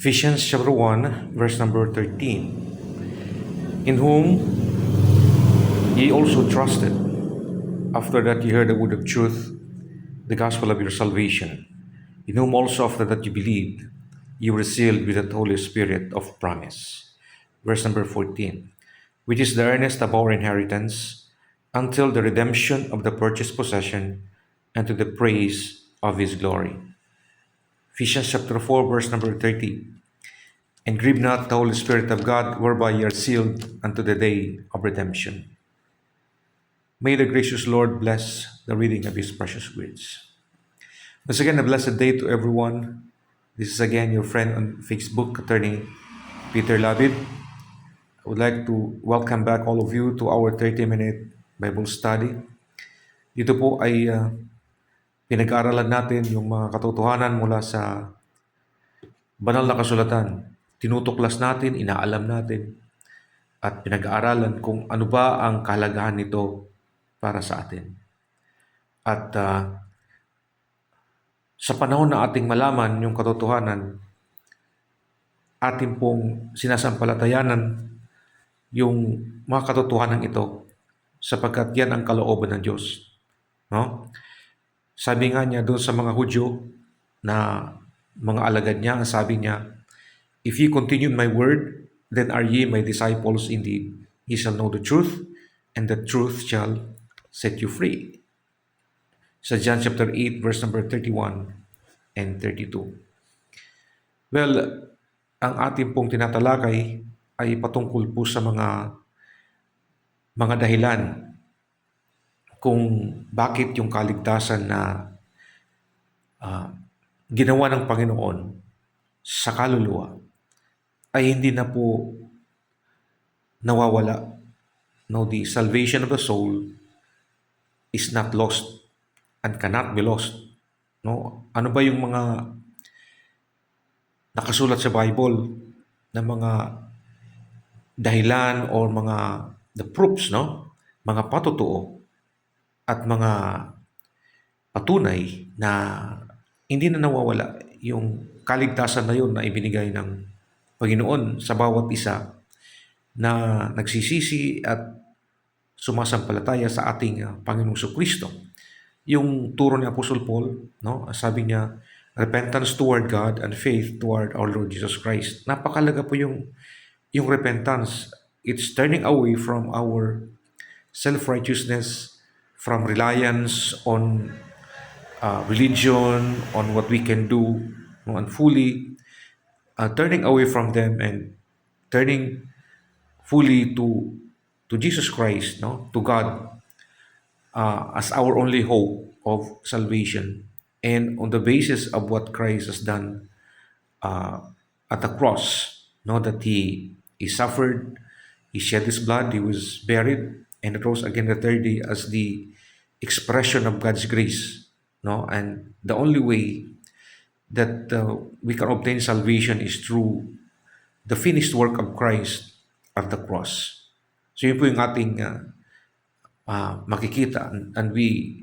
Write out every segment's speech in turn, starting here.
Ephesians chapter 1, verse number 13. In whom ye also trusted, after that ye heard the word of truth, the gospel of your salvation, in whom also after that you believed, you were sealed with the Holy Spirit of promise. Verse number 14, which is the earnest of our inheritance, until the redemption of the purchased possession, and to the praise of his glory. Ephesians chapter 4, verse number 30. And grieve not the Holy Spirit of God, whereby ye are sealed unto the day of redemption. May the gracious Lord bless the reading of his precious words. Once again, a blessed day to everyone. This is again your friend on Facebook, Attorney Peter Labid. I would like to welcome back all of you to our 30-minute Bible study. Dito po ay pinag-aaralan natin yung mga katotohanan mula sa banal na kasulatan. Tinutuklas natin, inaalam natin, at pinag-aaralan kung ano ba ang kahalagahan nito para sa atin. At sa panahon na ating malaman yung katotohanan, ating pong sinasampalatayanan yung mga katotohanan ito sapagkat yan ang kalooban ng Diyos. No? Sabi nga niya doon sa mga Hudyo na mga alagad niya, ang sabi niya, if ye continue in my word, then are ye my disciples indeed. Ye shall know the truth, and the truth shall set you free. Sa John chapter 8, verse number 31 and 32. Well, ang ating pong tinatalakay ay patungkol po sa mga dahilan kung bakit yung kaligtasan na ginawa ng Panginoon sa kaluluwa ay hindi na po nawawala. No, the salvation of the soul is not lost and cannot be lost. No, ano ba yung mga nakasulat sa Bible na mga dahilan or mga the proofs, no? Mga patotoo at mga patunay na hindi na nawawala yung kaligtasan na yun na ibinigay ng Panginoon sa bawat isa na nagsisisi at sumasampalataya sa ating Panginoong Kristo. Yung turo ni Apostle Paul, no? Sabi niya, repentance toward God and faith toward our Lord Jesus Christ. Napakalaga po yung repentance. It's turning away from our self-righteousness, from reliance on religion, on what we can do, no, and fully turning away from them and turning fully to Jesus Christ, no, to God as our only hope of salvation, and on the basis of what Christ has done at the cross, no, that he suffered, he shed his blood, he was buried, and rose again the third day as the expression of God's grace, no, and the only way that we can obtain salvation is through the finished work of Christ at the cross. So yun po yung ating makikita, and we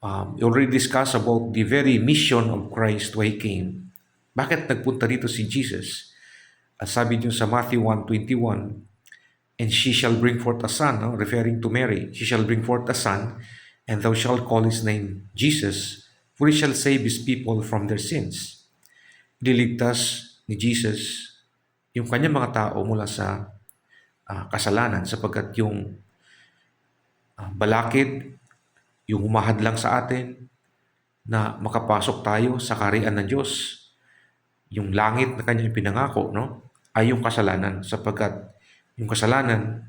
already discussed about the very mission of Christ why He came. Bakit nagpunta dito si Jesus? Sabi niyo sa Matthew 1:21, and she shall bring forth a son, no? Referring to Mary, she shall bring forth a son, and thou shalt call his name Jesus, for he shall save his people from their sins. Diligtas ni Jesus yung kanyang mga tao mula sa kasalanan sapagkat yung balakid, yung humahadlang sa atin na makapasok tayo sa kaharian ng Diyos, yung langit na kanyang pinangako, no, ay yung kasalanan sapagkat yung kasalanan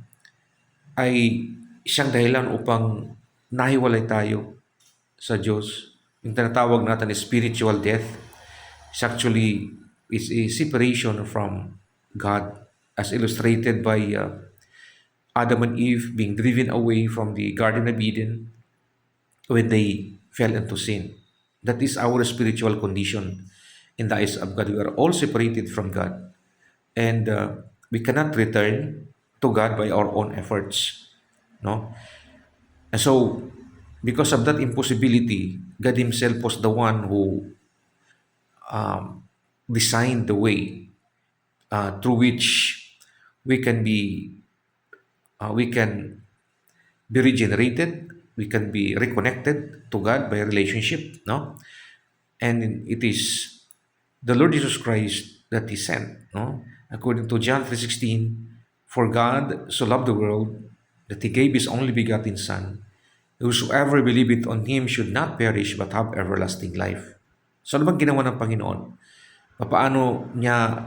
ay isang dahilan upang nahiwalay tayo sa Diyos. Yung tinatawag natin spiritual death is a separation from God, as illustrated by Adam and Eve being driven away from the Garden of Eden when they fell into sin. That is our spiritual condition in the eyes of God. We are all separated from God, and we cannot return to God by our own efforts, no? And so, because of that impossibility, God Himself was the one who designed the way through which we can be we can be regenerated, we can be reconnected to God by relationship, no? And it is the Lord Jesus Christ that He sent, no? According to John 3:16, for God so loved the world that He gave His only begotten Son, whosoever believeth on Him should not perish but have everlasting life. So ano bang ginawa ng Panginoon? Paano niya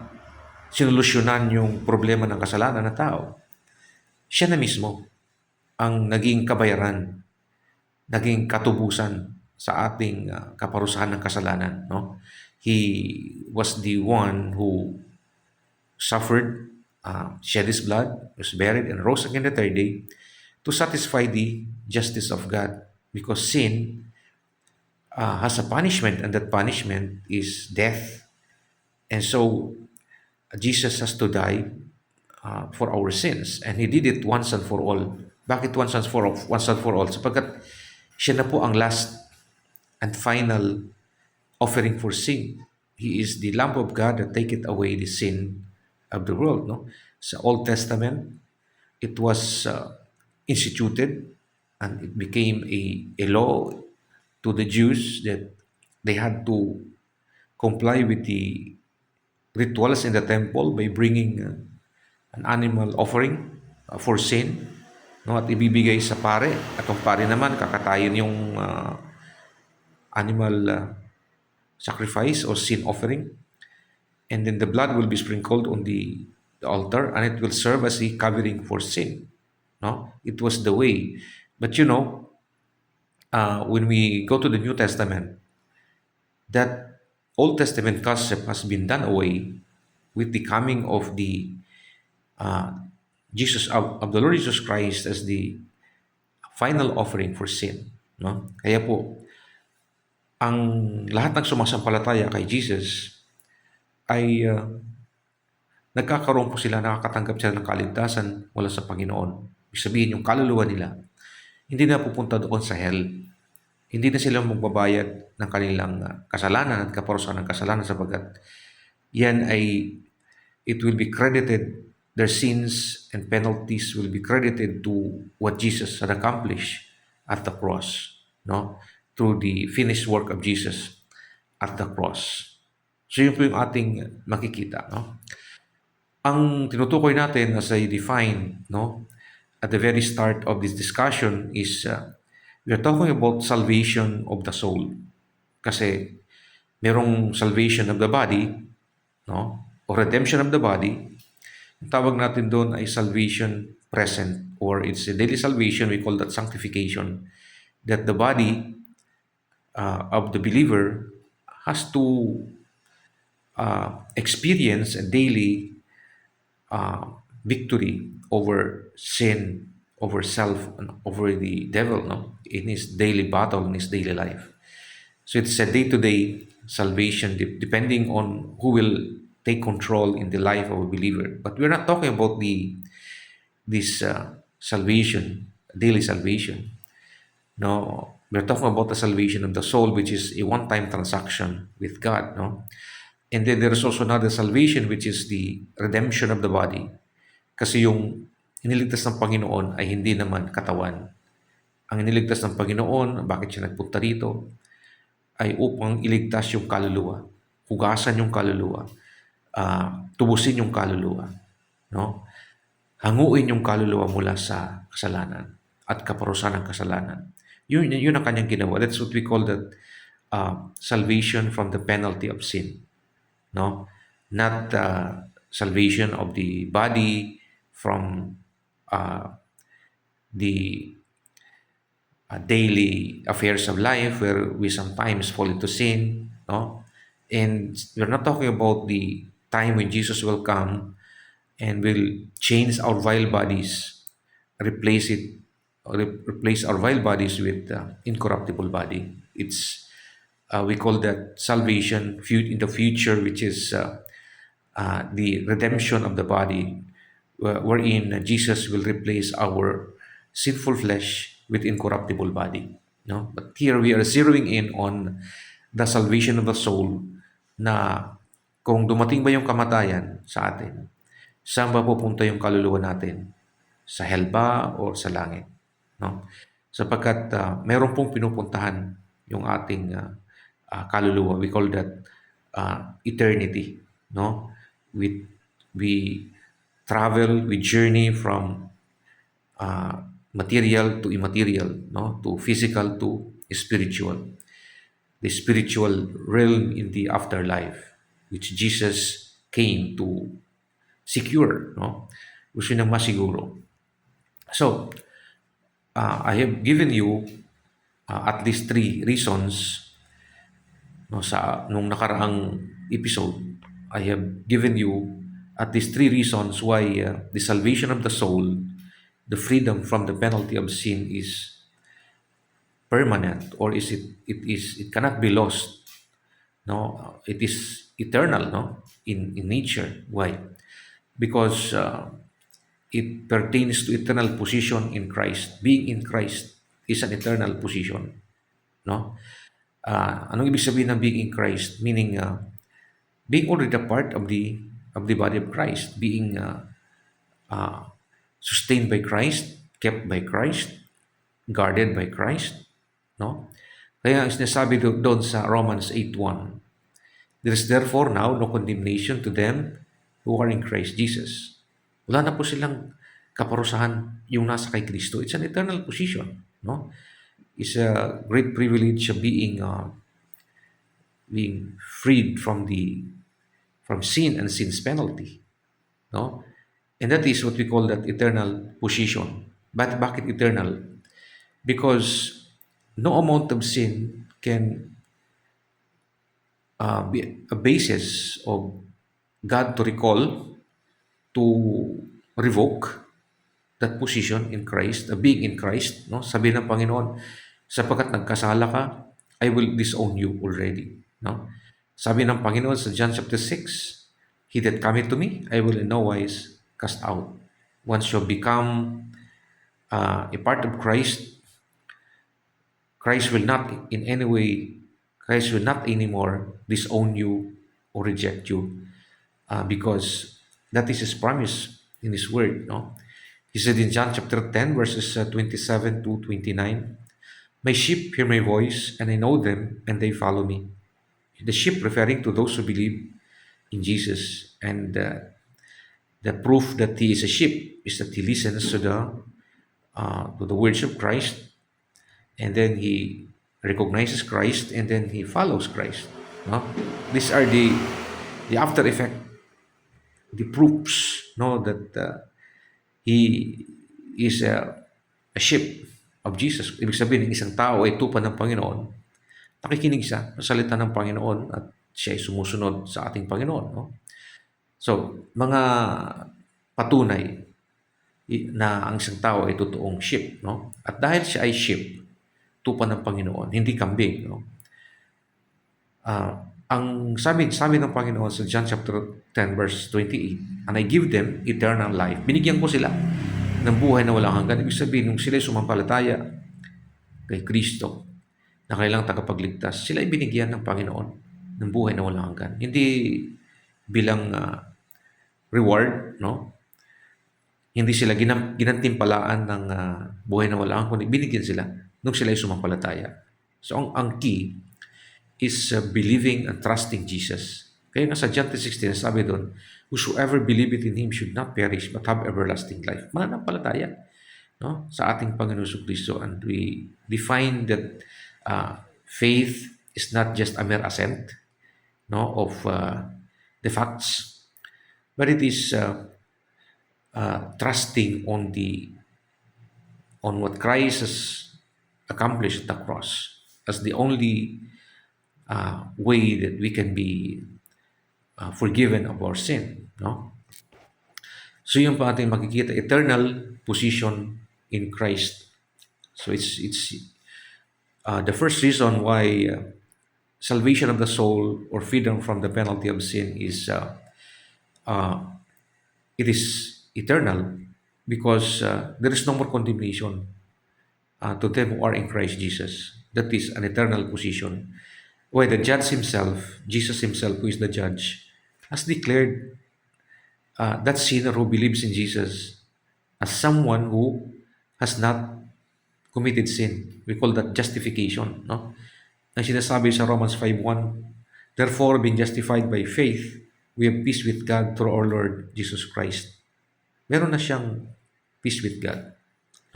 sinolusyonan yung problema ng kasalanan ng tao? Siya na mismo ang naging kabayaran, naging katubusan sa ating kaparusahan ng kasalanan, no? He was the one who suffered, shed his blood, was buried, and rose again the third day to satisfy the justice of God. Because sin has a punishment, and that punishment is death. And so Jesus has to die for our sins, and He did it once and for all. Bakit once and for all? Sapagkat siya na po ang last and final offering for sin. He is the Lamb of God that taketh away the sin of the world. No? Sa Old Testament, it was instituted and it became a law to the Jews that they had to comply with the rituals in the temple by bringing an animal offering for sin, no, at ibibigay sa pare, at ang pare naman kakatayin yung animal sacrifice or sin offering, and then the blood will be sprinkled on the altar, and it will serve as a covering for sin, no. It was the way. But when we go to the New Testament, that Old Testament concept has been done away with the coming of the uh, of the Lord Jesus Christ as the final offering for sin, no? Kaya po ang lahat ng sumasampalataya kay Jesus ay nagkakaroon po sila, nakakatanggap sila ng kaligtasan mula sa Panginoon. Ibig sabihin, yung kaluluwa nila hindi na pupunta doon sa hell. Hindi na sila magbabayad ng kanilang kasalanan at kaparusahan ng kasalanan, sapagkat yan ay it will be credited, their sins and penalties will be credited to what Jesus had accomplished at the cross, no? Through the finished work of Jesus at the cross. So yun po yung ating makikita, no? Ang tinutukoy natin as I define, no, at the very start of this discussion is we are talking about salvation of the soul. Kasi merong salvation of the body, no, or redemption of the body. Ang tawag natin doon ay salvation present, or it's a daily salvation. We call that sanctification. That the body of the believer has to experience a daily victory over sin, over self, and over the devil, no, in his daily battle, in his daily life. So it's a day-to-day salvation, depending on who will take control in the life of a believer. But we're not talking about this salvation, daily salvation. No, we're talking about the salvation of the soul, which is a one-time transaction with God. No, and then there is also another salvation, which is the redemption of the body. Kasi yung iniligtas ng Panginoon ay hindi naman katawan. Ang iniligtas ng Panginoon, bakit siya nagpunta dito, ay upang iligtas yung kaluluwa, hugasan yung kaluluwa, tubusin yung kaluluwa, no? Hanguin yung kaluluwa mula sa kasalanan at kaparusahan ng kasalanan. Yun ang kanyang ginawa. That's what we call that salvation from the penalty of sin, no? Not salvation of the body from the daily affairs of life, where we sometimes fall into sin, no? And we're not talking about the time when Jesus will come and will change our vile bodies, replace it, replace our vile bodies with incorruptible body. It's we call that salvation in the future, which is the redemption of the body, wherein Jesus will replace our sinful flesh with incorruptible body. No? But here we are zeroing in on the salvation of the soul, na kung dumating ba yung kamatayan sa atin, saan ba pupunta yung kaluluwa natin? Sa hell ba o sa langit? No? Sapagkat meron pong pinupuntahan yung ating kaluluwa. We call that eternity. No? We travel, we journey from material to immaterial, no? To physical to spiritual. The spiritual realm in the afterlife, which Jesus came to secure, no? Gusto niyang masiguro. So, I have given you at least three reasons, no, sa nung nakaraang episode. I have given you at least three reasons why the salvation of the soul, the freedom from the penalty of sin is permanent, or it cannot be lost. No, it is eternal, no, in nature. Why? Because it pertains to eternal position in Christ. Being in Christ is an eternal position, no? Anong ibig sabihin ng being in Christ? Meaning, being already a part of the body of Christ, being sustained by Christ, kept by Christ, guarded by Christ, no? Kaya ang sinasabi doon sa Romans 8:1, there is therefore now no condemnation to them who are in Christ Jesus. Wala na po silang kaparusahan yung nasa kay Kristo. It's an eternal position, no? It's a great privilege of being freed from sin and sin's penalty, no? And that is what we call that eternal position. But bakit eternal? Because no amount of sin can be a basis of God to recall, to revoke that position in Christ, being in Christ, no? Sabi ng Panginoon, sapagkat nagkasala ka, I will disown you already, no? Sabi ng Panginoon sa John chapter 6, he that cometh to me, I will in no wise cast out. Once you become a part of Christ, Christ will not in any way, Christ will not anymore disown you or reject you, because that is His promise in His Word. No? He said in John chapter 10, verses 27 to 29, my sheep hear my voice, and I know them, and they follow me. The sheep referring to those who believe in Jesus. And the proof that he is a sheep is that he listens to the words of Christ, and then he recognizes Christ, and then he follows Christ. No? These are the after effect, the proofs, no, that he is a sheep of Jesus. Ibig sabihin, ng isang tao ay tupa ng Panginoon, nakikinig siya sa salita ng Panginoon at siya ay sumusunod sa ating Panginoon. No? So, mga patunay na ang isang tao ay totoong sheep. No? At dahil siya ay sheep, tupa ng Panginoon, hindi kambing. No? Ang sabi ng Panginoon sa John chapter 10 verse 28, and I give them eternal life. Binigyan ko sila ng buhay na walang hanggan. Ibig sabihin, nung sila sumampalataya kay Kristo, na kailang tagapagligtas, sila ay binigyan ng Panginoon ng buhay na walang hanggan. Hindi bilang reward, no? Hindi sila ginantimpalaan ng buhay na walang hanggan, kundi binigyan sila nung sila ay sumampalataya. So, ang key is believing and trusting Jesus. Kaya nga sa John 3:16, sabi doon, whosoever believeth in Him should not perish but have everlasting life. Mananampalataya, no? Sa ating Panginoon Kristo. And we define that faith is not just a mere assent, no, of the facts, but it is trusting on what Christ has accomplished at the cross as the only way that we can be forgiven of our sin. No? So yung pa ating makikita, eternal position in Christ. So it's the first reason why salvation of the soul or freedom from the penalty of sin is it is eternal, because there is no more condemnation to them who are in Christ Jesus. That is an eternal position. Why the judge himself, Jesus himself, who is the judge, has declared that sinner who believes in Jesus as someone who has not committed sin. We call that justification. No? Ang sinasabi sa Romans 5:1, therefore, being justified by faith, we have peace with God through our Lord Jesus Christ. Meron na siyang peace with God.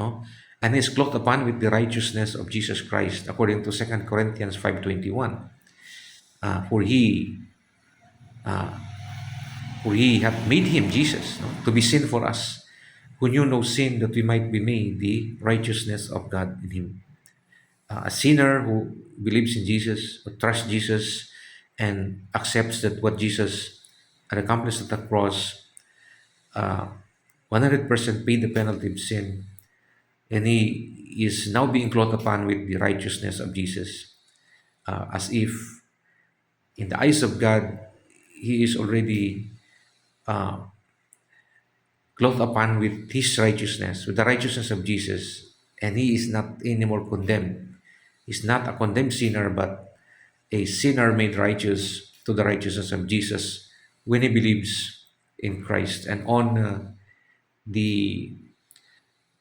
No? And is clothed upon with the righteousness of Jesus Christ, according to 2 Corinthians 5:21. For he hath made him, Jesus, no, to be sin for us, who knew no sin, that we might be made the righteousness of God in him. A sinner who believes in Jesus, who trusts Jesus, and accepts that what Jesus had accomplished at the cross, uh, 100% paid the penalty of sin, and he is now being clothed upon with the righteousness of Jesus, as if in the eyes of God, he is already uh, clothed upon with his righteousness, with the righteousness of Jesus, and he is not anymore condemned. He's not a condemned sinner, but a sinner made righteous to the righteousness of Jesus when he believes in Christ and on the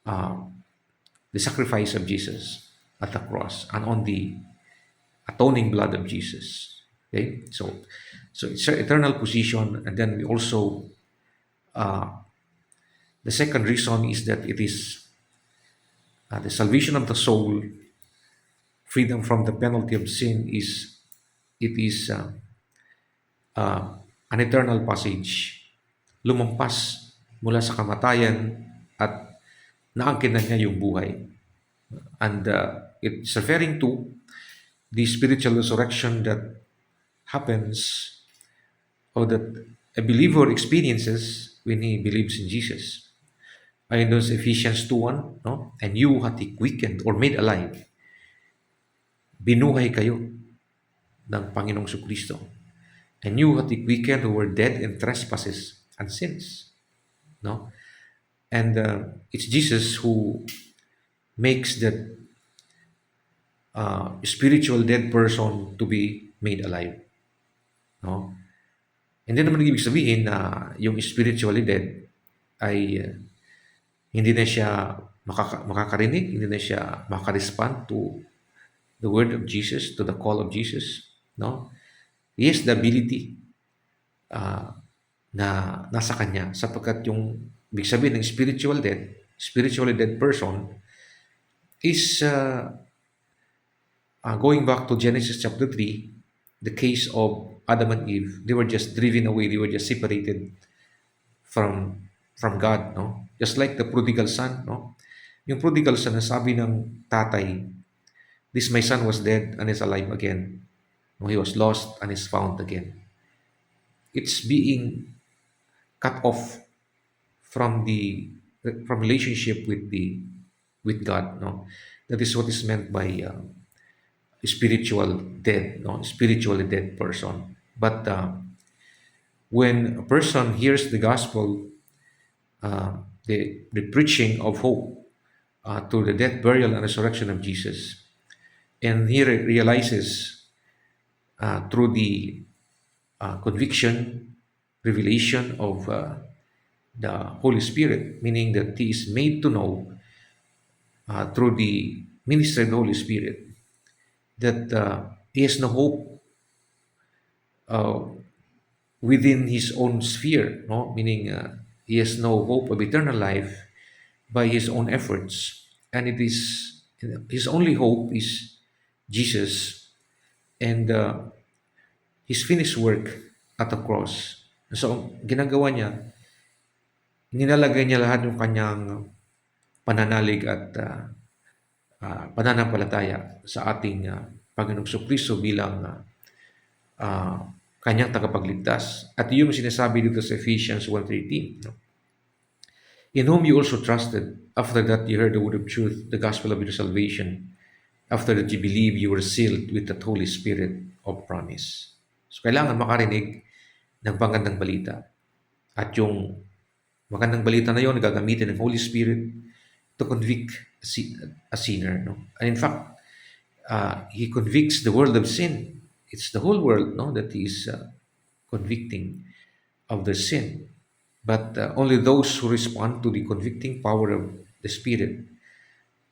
uh, the sacrifice of Jesus at the cross and on the atoning blood of Jesus. Okay, so it's an eternal position, and then we also the second reason is that it is the salvation of the soul, freedom from the penalty of sin is it is an eternal passage. Lumampas mula sa kamatayan at naangkin na niya yung buhay. And it's referring to the spiritual resurrection that happens or that a believer experiences when he believes in Jesus. Ayon doon sa Ephesians 2:1, no? And you hath he quickened or made alive. Binuhay kayo ng Panginoong Kristo. And you hath he quickened who were dead in trespasses and sins. No? And it's Jesus who makes that spiritual dead person to be made alive. No? Hindi naman ibig sabihin na yung spiritually dead ay hindi na siya makakarinig, hindi na siya makarespond to the word of Jesus, to the call of Jesus. No? He has the ability na nasa kanya sapagkat yung ibig sabihin ng spiritually dead person is going back to Genesis chapter 3, the case of Adam and Eve. They were just driven away, they were just separated from God, no? Just like the prodigal son, no? Yung prodigal son, nasabi ng tatay, this my son was dead and is alive again. No, he was lost and is found again. It's being cut off from the from relationship with God, no? That is what is meant by spiritual dead, no? Spiritually dead person. But when a person hears the gospel, the preaching of hope to the death, burial, and resurrection of Jesus, and he realizes through the conviction, revelation of the Holy Spirit, meaning that he is made to know through the ministry of the Holy Spirit that he has no hope uh, within his own sphere, no? Meaning he has no hope of eternal life by his own efforts, and it is his only hope is Jesus and his finished work at the cross. So, ginagawa niya, nilalagay niya lahat yung kanyang pananalig at pananampalataya sa ating Panginoong Kristo bilang kanyang tagapagligtas. At yung sinasabi dito sa Ephesians 1:13, no? In whom you also trusted, after that you heard the word of truth, the gospel of your salvation. After that you believe, you were sealed with the Holy Spirit of promise. So, kailangan makarinig ng magandang balita. At yung magandang balita na yun, gagamitin ng Holy Spirit to convict a sinner. No? And in fact, he convicts the world of sin. It's the whole world, no, that he is convicting. of the sin. But only those who respond to the convicting power of the Spirit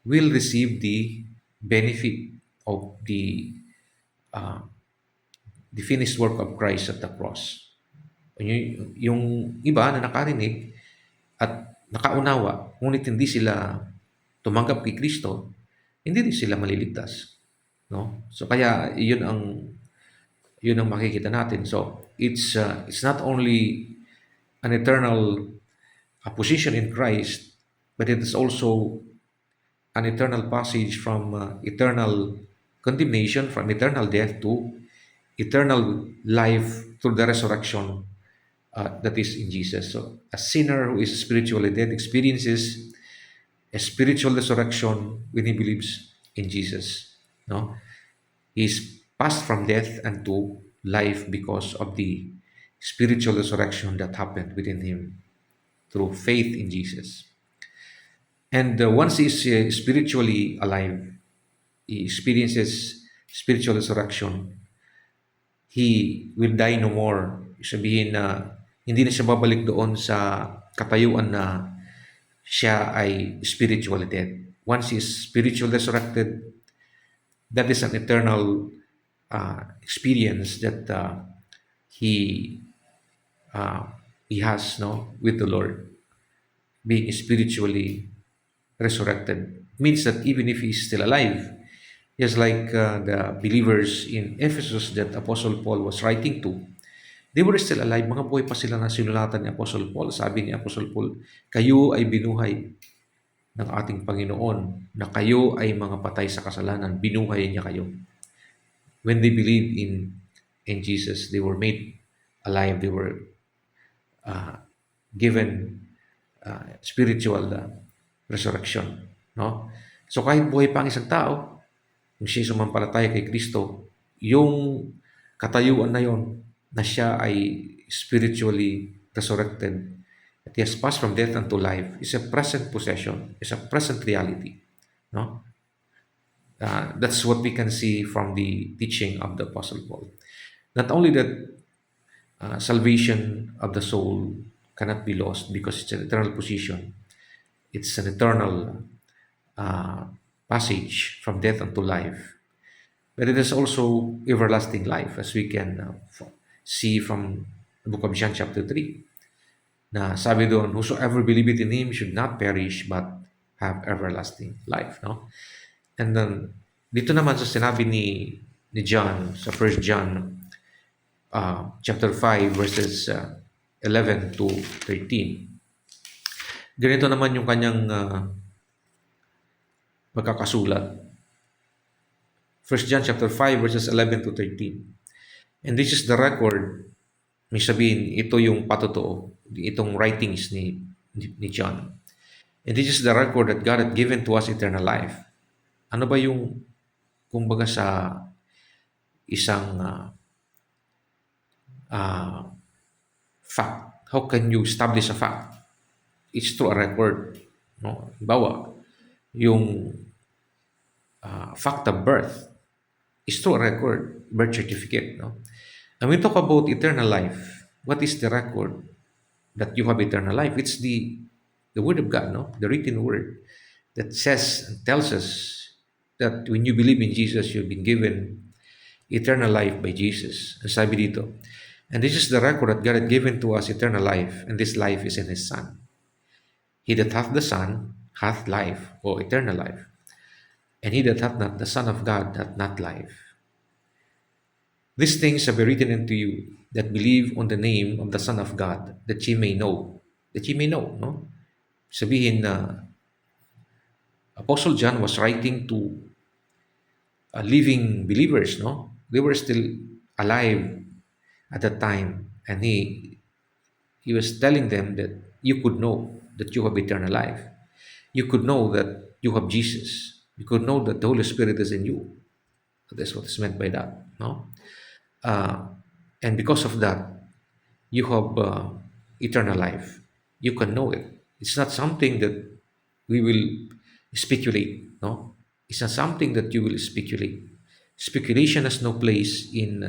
will receive the benefit of uh, the finished work of Christ at the cross. Yung iba na nakarinig at nakaunawa, ngunit hindi sila tumanggap kay Kristo, hindi din sila maliligtas. No? So kaya yun ang makikita natin. So it's not only an eternal position in Christ, but it is also an eternal passage from eternal condemnation, from eternal death to eternal life through the resurrection that is in Jesus. So a sinner who is spiritually dead experiences a spiritual resurrection when he believes in Jesus. No, he's passed from death unto life because of the spiritual resurrection that happened within him through faith in Jesus. And once he's spiritually alive, he experiences spiritual resurrection, he will die no more. Sabihin na hindi na siya babalik doon sa katayuan na siya ay spiritually dead. Once he is spiritually resurrected, that is an eternal experience that he uh, he has no with the Lord. Being spiritually resurrected means that even if he's still alive, just like the believers in Ephesus that Apostle Paul was writing to, they were still alive. Mga buhay pa sila na sinulatan ni Apostle Paul. Sabi ni Apostle Paul, kayo ay binuhay ng ating Panginoon, na kayo ay mga patay sa kasalanan. Binuhay niya kayo. When they believed in Jesus, they were made alive. They were given spiritual resurrection. No? So kahit buhay pa ang isang tao, kung siya sumampalataya kay Kristo, yung katayuan na yon na siya ay spiritually resurrected, that he has passed from death unto life, is a present possession, is a present reality. No? That's what we can see from the teaching of the Apostle Paul. Not only that salvation of the soul cannot be lost because it's an eternal position, it's an eternal passage from death unto life. But it is also everlasting life, as we can see from the book of John chapter 3. Na sabi doon, whosoever believeth in Him should not perish but have everlasting life. No? And then, dito naman sa sinabi ni John, sa 1 John chapter 5 verses 11 to 13. Ganito naman yung kanyang pagkakasulat. 1 John chapter 5 verses 11 to 13. And this is the record, may sabihin, ito yung patotoo, itong writings ni John. And this is the record that God had given to us eternal life. Ano ba yung, kumbaga sa isang fact? How can you establish a fact? It's through a record. No? Bawa, yung fact of birth is through a record, birth certificate. No? And we talk about eternal life. What is the record that you have eternal life? It's the Word of God, no? The written Word that says and tells us that when you believe in Jesus, you've been given eternal life by Jesus. Ang sabi dito, and this is the record that God had given to us eternal life, and this life is in His Son. He that hath the Son hath life, or eternal life. And he that hath not the Son of God hath not life. These things have been written unto you that believe on the name of the Son of God, that ye may know. That ye may know, no? Sabihin na Apostle John was writing to living believers, no? They were still alive at that time, and he was telling them that you could know that you have eternal life. You could know that you have Jesus. You could know that the Holy Spirit is in you. That's what is meant by that, no? And because of that, you have eternal life. You can know it. It's not something that we will speculate, no? It's not something that you will speculate. Speculation has no place in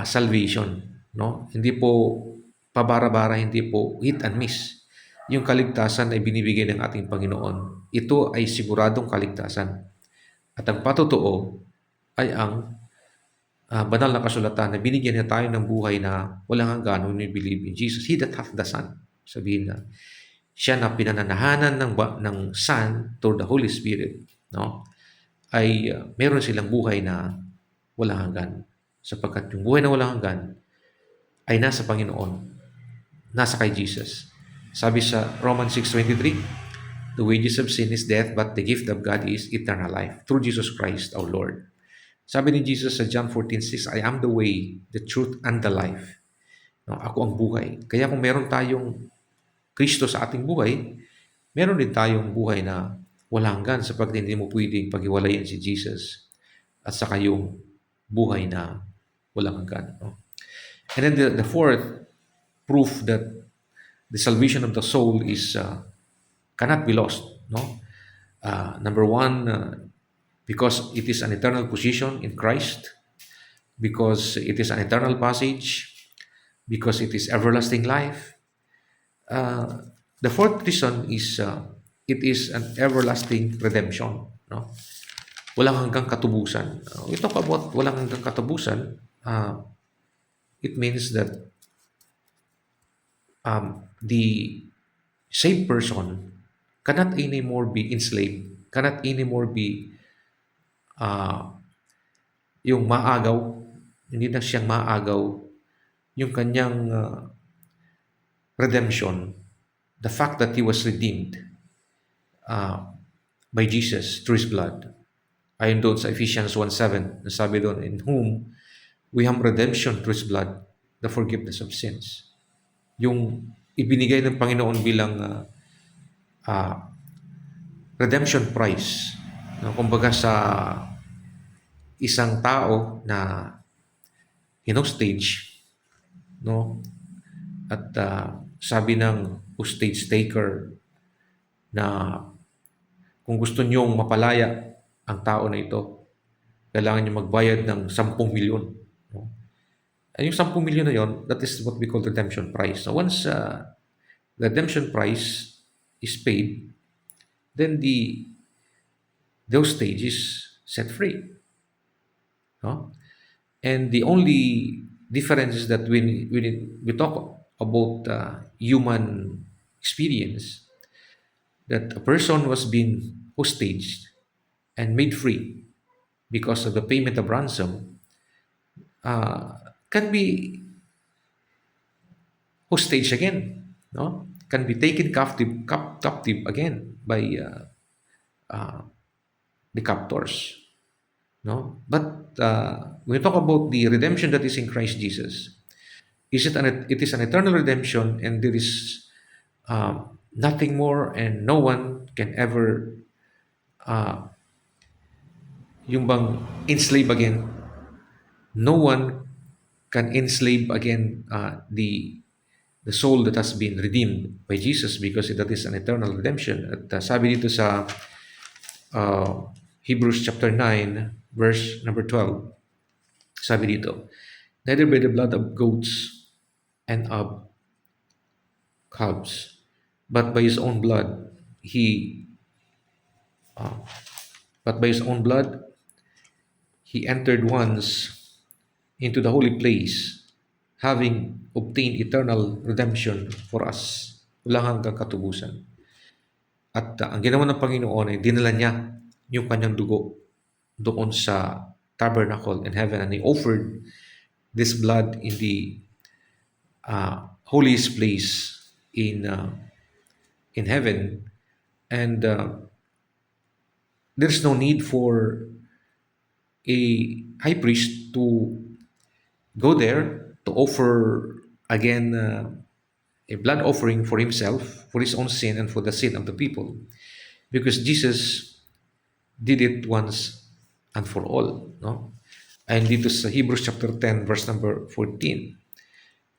salvation, no? Hindi po pabara-bara, hindi po hit and miss. Yung kaligtasan ay binibigay ng ating Panginoon. Ito ay siguradong kaligtasan. At ang patotoo ay ang banal na kasulatan na binigyan niya tayo ng buhay na walang hanggan when we believe in Jesus. He that hath the Son. Sabihin na, siya na pinananahanan ng Son through the Holy Spirit, no? Ay meron silang buhay na walang hanggan. Sapagkat yung buhay na walang hanggan ay nasa Panginoon, nasa kay Jesus. Sabi sa Romans 6:23, the wages of sin is death, but the gift of God is eternal life through Jesus Christ our Lord. Sabi ni Jesus sa John 14:6, I am the way, the truth, and the life. No, ako ang buhay. Kaya kung meron tayong Kristo sa ating buhay, meron din tayong buhay na walang hanggan sapagkat hindi mo pwedeng paghiwalayin si Jesus at saka yung buhay na walang hanggan. No? And then the fourth proof that the salvation of the soul is cannot be lost. No, number one, because it is an eternal position in Christ, because it is an eternal passage, because it is everlasting life. The fourth reason is it is an everlasting redemption. No, walang hanggang katubusan. We talk about walang hanggang katubusan. It means that the saved person cannot anymore be enslaved, cannot anymore be yung maagaw, hindi na siyang maagaw yung kanyang redemption, the fact that he was redeemed by Jesus through His blood. Ayon doon sa Ephesians 1:7, nasabi doon, in whom we have redemption through His blood, the forgiveness of sins. Yung ibinigay ng Panginoon bilang redemption price. No? Kumbaga sa isang tao na hinostage, no? At sabi ng hostage taker na kung gusto niyong mapalaya ang tao na ito, kailangan niyo magbayad ng 10 milyon. No? At yung 10 milyon na yon, that is what we call redemption price. So once the redemption price is paid, then the hostage is set free. No? And the only difference is that when we talk about human experience, that a person was being hostaged and made free because of the payment of ransom can be hostage again, no? Can be taken captive again by the captors, no? But when we talk about the redemption that is in Christ Jesus, it is an eternal redemption, and there is nothing more, and no one can ever yung bang enslave again. No one can enslave again the soul that has been redeemed by Jesus, because that is an eternal redemption. At sabi dito sa Hebrews chapter 9 verse number 12, sabi dito, neither by the blood of goats and of calves, but by his own blood he entered once into the holy place, having obtained eternal redemption for us, walang hanggang katubusan. At ang ginawa ng Panginoon ay dinala niya yung kanyang dugo doon sa tabernacle in heaven, and He offered this blood in the holiest place in heaven, and there's no need for a high priest to go there to offer again a blood offering for himself, for his own sin, and for the sin of the people, because Jesus did it once and for all. No? And dito sa Hebrews chapter 10 verse number 14,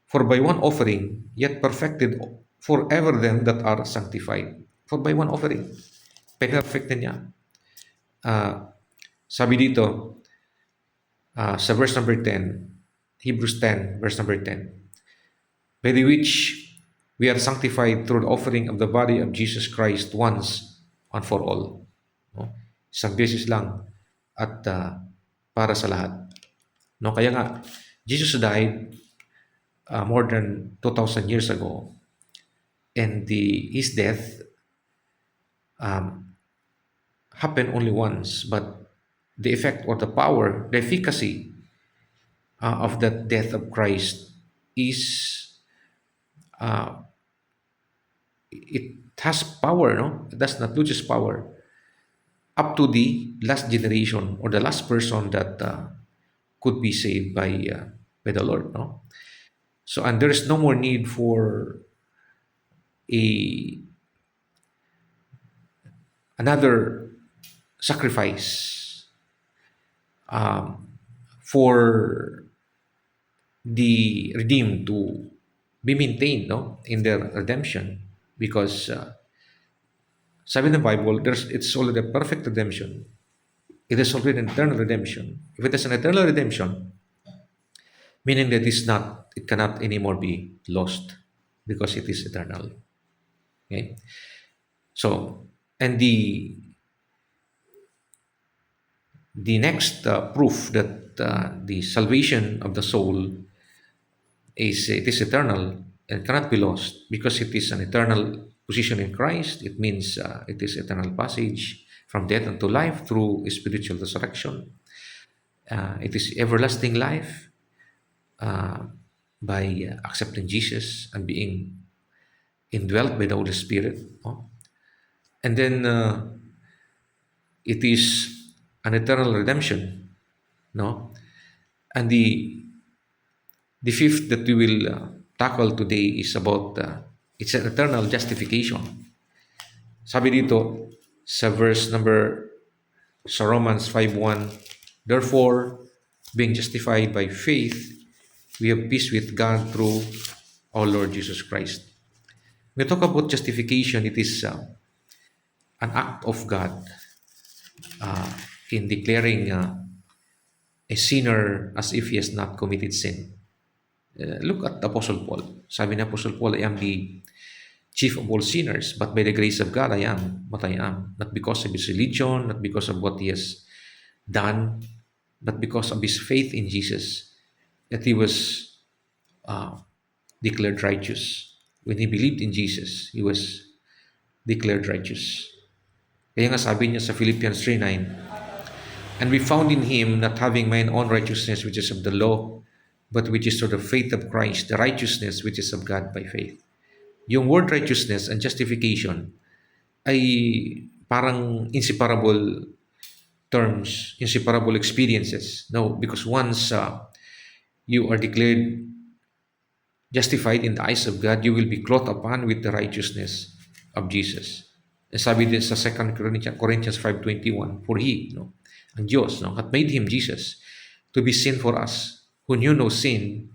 for by one offering yet perfected forever them that are sanctified. For by one offering, perfect na niya. Sabi dito sa verse number 10, Hebrews 10 verse number 10, by the which we are sanctified through the offering of the body of Jesus Christ once and for all. No? Isang beses lang at para sa lahat. No, kaya nga Jesus died more than 2,000 years ago, and his death um, happened only once, but the effect or the power, the efficacy of that death of Christ is uh, it has power, no? It does not lose its power up to the last generation or the last person that could be saved by the Lord, no? So, and there is no more need for a another sacrifice um, for the redeemed to be maintained, no, in their redemption, because sabi ng Bible, it's already a perfect redemption. It is already an eternal redemption. If it is an eternal redemption, meaning that it cannot anymore be lost because it is eternal. Okay? So, and the next proof that the salvation of the soul is it is eternal and cannot be lost because it is an eternal position in Christ. It means it is eternal passage from death unto life through spiritual resurrection. It is everlasting life uh, by accepting Jesus and being indwelt by the Holy Spirit. No? And then it is an eternal redemption. No? And the fifth that we will tackle today is about it's an eternal justification. Sabi dito sa verse number sa Romans 5:1, therefore, being justified by faith, we have peace with God through our Lord Jesus Christ. When we talk about justification, it is an act of God uh, in declaring a sinner as if he has not committed sin. Look at Apostle Paul. Sabi ni Apostle Paul, I am the chief of all sinners, but by the grace of God, I am what I am. Not because of his religion, not because of what he has done, but because of his faith in Jesus, that he was uh, declared righteous. When he believed in Jesus, he was declared righteous. Kaya nga sabi niya sa Philippians 3:9, and we found in him not having mine own righteousness which is of the law, but which is through the faith of Christ, the righteousness which is of God by faith. Yung word righteousness and justification ay parang inseparable terms, inseparable experiences. No, because once you are declared justified in the eyes of God, you will be clothed upon with the righteousness of Jesus. Sabi din sa 2 Corinthians 5:21, for He, no, ang Diyos, no, had made Him, Jesus, to be sin for us, who knew no sin,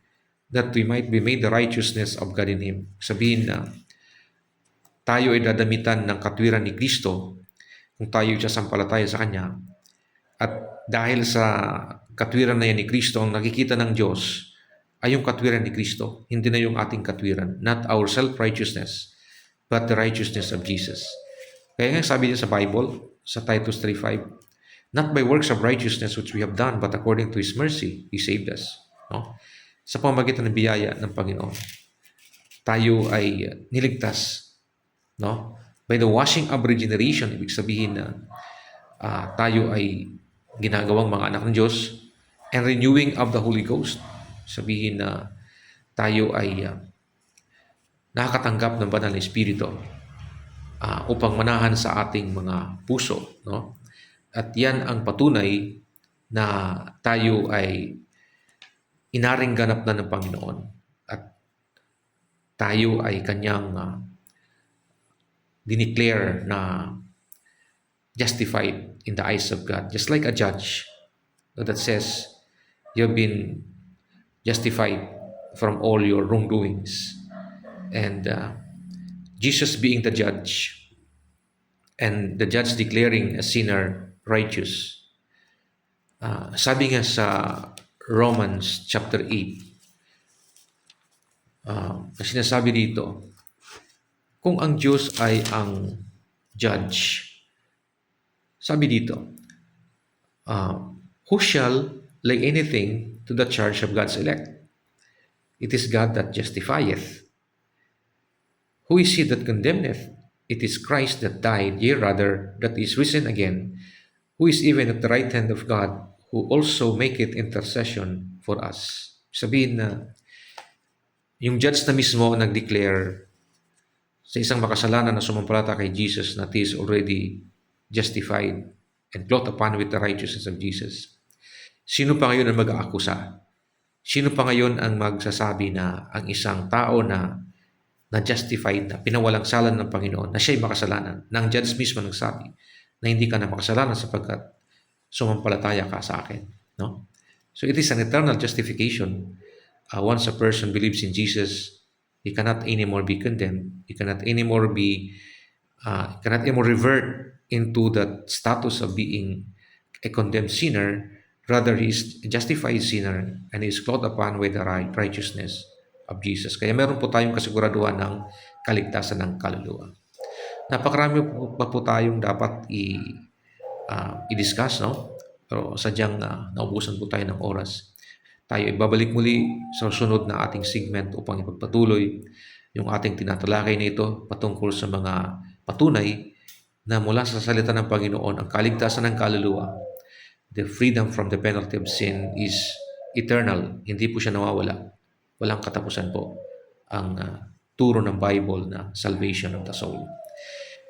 that we might be made the righteousness of God in Him. Sabihin na tayo ay dadamitan ng katwiran ni Kristo kung tayo siya sampalataya sa Kanya. At dahil sa katwiran na yan ni Kristo, ang nakikita ng Diyos ay yung katwiran ni Kristo, hindi na yung ating katwiran. Not our self-righteousness, but the righteousness of Jesus. Kaya nga sabi niya sa Bible, sa Titus 3:5, not by works of righteousness which we have done, but according to His mercy, He saved us. No? Sa pamamagitan ng biyaya ng Panginoon, tayo ay niligtas. No? By the washing of regeneration, ibig sabihin na tayo ay ginagawang mga anak ng Diyos, and renewing of the Holy Ghost. Sabihin na tayo ay nakakatanggap ng banal na Espiritu upang manahan sa ating mga puso. No? At yan ang patunay na tayo ay inaring ganap na ng Panginoon at tayo ay kanyang dineclare na justified in the eyes of God. Just like a judge that says, you've been justified from all your wrongdoings. And Jesus being the judge, and the judge declaring a sinner righteous. Sabi nga sa Romans chapter 8, na sinasabi dito, kung ang Diyos ay ang judge, sabi dito, who shall lay anything to the charge of God's elect? It is God that justifieth. Who is he that condemneth? It is Christ that died, yea rather, that is risen again, who is even at the right hand of God, who also maketh intercession for us. Sabihin na, yung judge na mismo nag-declare sa isang makasalanan na sumampalata kay Jesus na he is already justified and clothed upon with the righteousness of Jesus. Sino pa ngayon ang mag-aakusa? Sino pa ngayon ang magsasabi na ang isang tao na justified, na pinawalang sala ng Panginoon, na siya'y makasalanan, na ang judge mismo nagsabi na hindi ka na makasalanan sapagkat sumampalataya ka sa akin. No? So it is an eternal justification. Once a person believes in Jesus, he cannot anymore be condemned. He cannot anymore revert into that status of being a condemned sinner. Rather, he is a justified sinner and he is clothed upon with the righteousness of Jesus. Kaya meron po tayong kasiguraduhan ng kaligtasan ng kaluluwa. Napakarami pa po tayong dapat i-discuss, no? Pero sadyang naubusan po tayo ng oras. Tayo ibabalik muli sa sunod na ating segment upang ipagpatuloy yung ating tinatalakay na ito patungkol sa mga patunay na mula sa salita ng Panginoon ang kaligtasan ng kaluluwa, the freedom from the penalty of sin is eternal. Hindi po siya nawawala. Walang katapusan po ang turo ng Bible na salvation of the soul.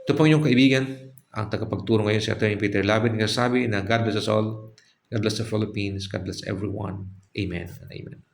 Ito po yung kaibigan, ang tagapagturo ngayon si Atty. Peter Labin, nagsasabi na God bless us all, God bless the Philippines, God bless everyone. Amen and amen.